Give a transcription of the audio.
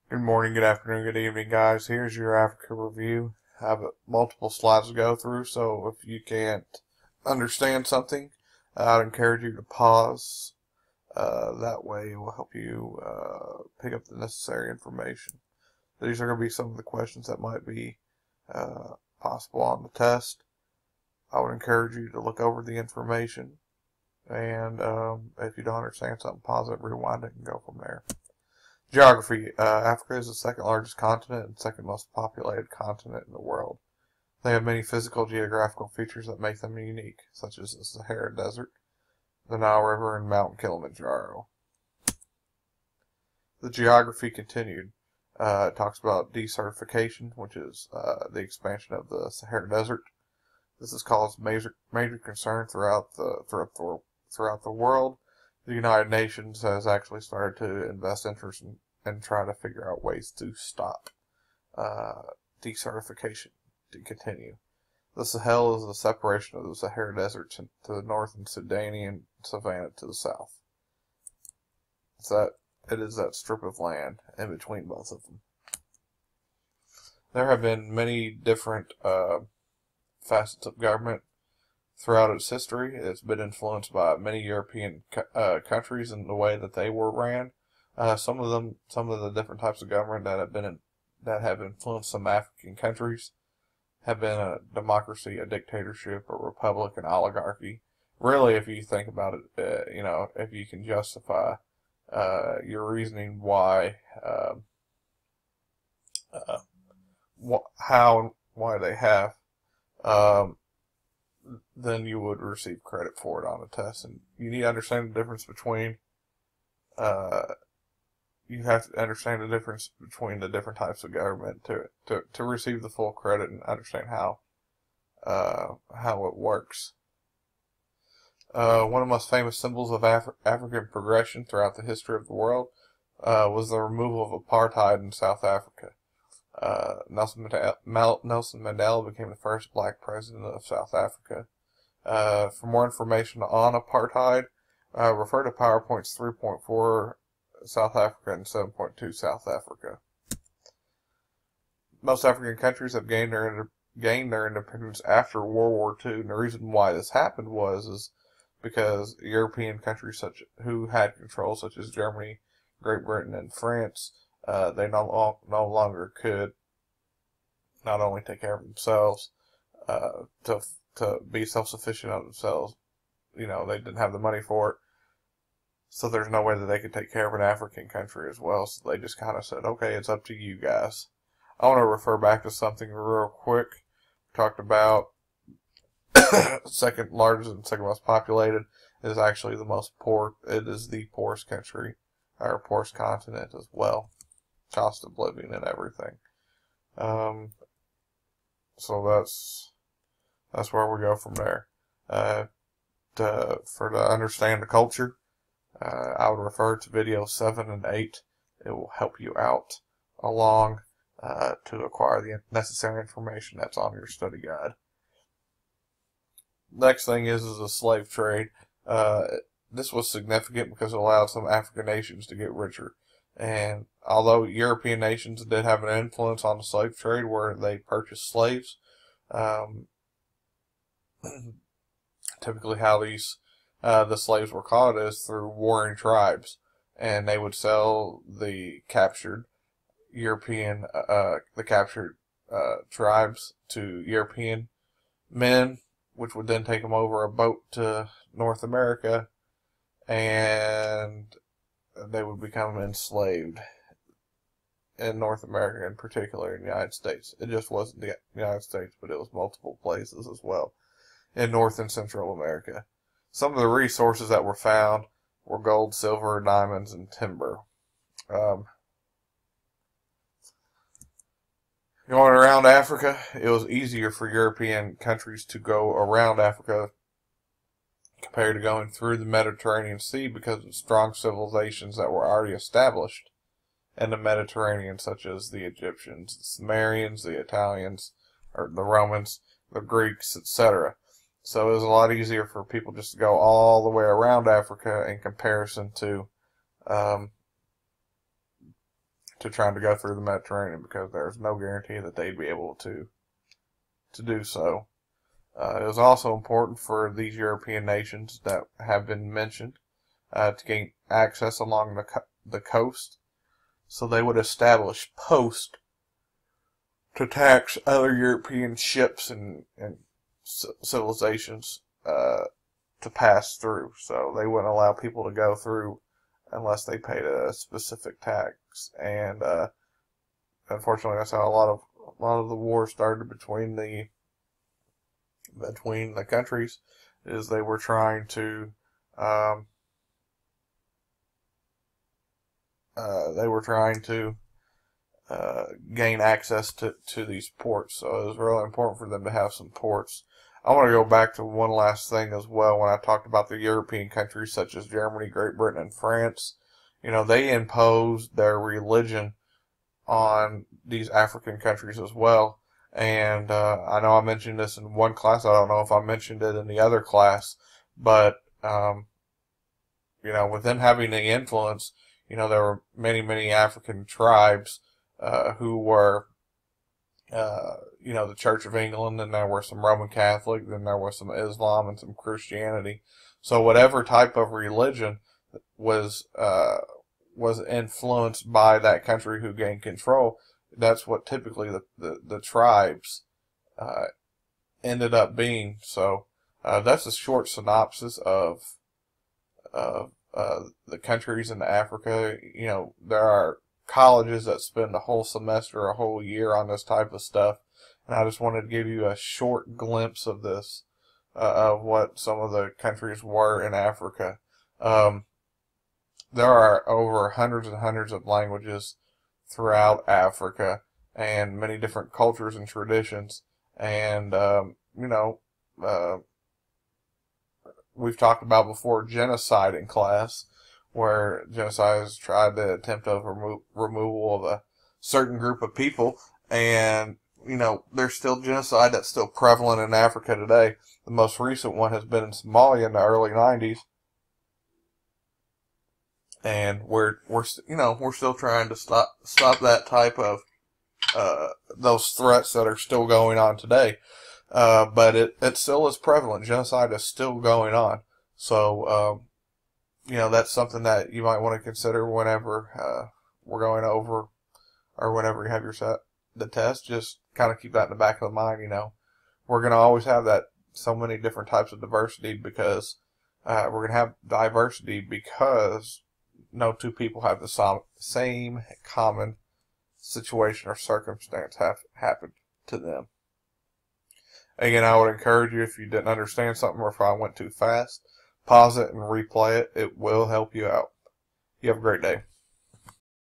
Good morning, good afternoon, good evening, guys. Here's your Africa review. I have multiple slides to go through, so if you can't understand something, I'd encourage you to pause. That way it will help you pick up the necessary information. These are going to be some of the questions that might be possible on the test. I would encourage you to look over the information, and if you don't understand something, pause it, rewind it, and go from there. Geography. Africa is the second largest continent and second most populated continent in the world. They have many physical geographical features that make them unique, such as the Sahara Desert, the Nile River, and Mount Kilimanjaro. The geography continued. It talks about desertification, which is the expansion of the Sahara Desert. This has caused major concern throughout the world. The United Nations has actually started to invest interest and try to figure out ways to stop desertification to continue. The Sahel is the separation of the Sahara Desert to the north and Sudanian savanna to the south. It is that strip of land in between both of them. There have been many different facets of government throughout its history. It's been influenced by many European countries and the way that they were ran. Some of the different types of government that have influenced some African countries have been a democracy, a dictatorship, a republic, an oligarchy. Really, if you think about it, if you can justify your reasoning why why they have. Then you would receive credit for it on a test. And you need to understand the difference between, you have to understand the difference between the different types of government to receive the full credit and understand how it works. One of the most famous symbols of African progression throughout the history of the world was the removal of apartheid in South Africa. Nelson Mandela became the first black president of South Africa. For more information on apartheid, refer to PowerPoints 3.4 South Africa and 7.2 South Africa. Most African countries have gained their independence after World War II, and the reason why this happened is because European countries who had control, such as Germany, Great Britain, and France, they no longer could not only take care of themselves, to be self-sufficient on themselves. They didn't have the money for it. So there's no way that they could take care of an African country as well. So they just kind of said, okay, it's up to you guys. I want to refer back to something real quick. We talked about second largest and second most populated is actually the most poor. It is the poorest country, or poorest continent as well. Cost of living and everything. So that's where we go from there. To understand the culture, I would refer to videos 7 and 8. It will help you out along to acquire the necessary information that's on your study guide. Next thing is the slave trade. This was significant because it allowed some African nations to get richer. And although European nations did have an influence on the slave trade where they purchased slaves, typically how the slaves were caught is through warring tribes, and they would sell the captured tribes to European men, which would then take them over a boat to North America, and they would become enslaved in North America, in particular in the United States. It just wasn't the United States, but it was multiple places as well in North and Central America. Some of the resources that were found were gold, silver, diamonds, and timber. Going around Africa, it was easier for European countries to go around Africa compared to going through the Mediterranean Sea because of strong civilizations that were already established in the Mediterranean, such as the Egyptians, the Sumerians, the Italians, or the Romans, the Greeks, etc. So it was a lot easier for people just to go all the way around Africa in comparison to to trying to go through the Mediterranean, because there's no guarantee that they'd be able to do so. It was also important for these European nations that have been mentioned to gain access along the coast, so they would establish posts to tax other European ships and civilizations to pass through. So they wouldn't allow people to go through unless they paid a specific tax. And unfortunately, that's how a lot of the war started between the countries. Is they were trying to gain access to these ports. So it was really important for them to have some ports. I want to go back to one last thing as well. When I talked about the European countries such as Germany, Great Britain, and France, they imposed their religion on these African countries as well. And I know I mentioned this in one class. I don't know if I mentioned it in the other class, but with them having the influence, there were many African tribes who were, the Church of England, and there were some Roman Catholic, then there was some Islam and some Christianity. So whatever type of religion was influenced by that country who gained control, that's what typically the tribes ended up being. So that's a short synopsis of the countries in Africa. There are colleges that spend a whole semester, a whole year on this type of stuff, and I just wanted to give you a short glimpse of this, of what some of the countries were in Africa. There are over hundreds and hundreds of languages throughout Africa, and many different cultures and traditions, and we've talked about before genocide in class, where genocide is tried to attempt of removal of a certain group of people, and there's still genocide that's still prevalent in Africa today. The most recent one has been in Somalia in the early 90s, and we're still trying to stop that type of those threats that are still going on today. But it still is prevalent. Genocide is still going on. So that's something that you might want to consider whenever we're going over, or whenever you have the test. Just kind of keep that in the back of the mind. We're going to always have so many different types of diversity, because we're going to have diversity because no two people have the same common situation or circumstance have happened to them. Again, I would encourage you, if you didn't understand something or if I went too fast, pause it and replay it. It will help you out. You have a great day.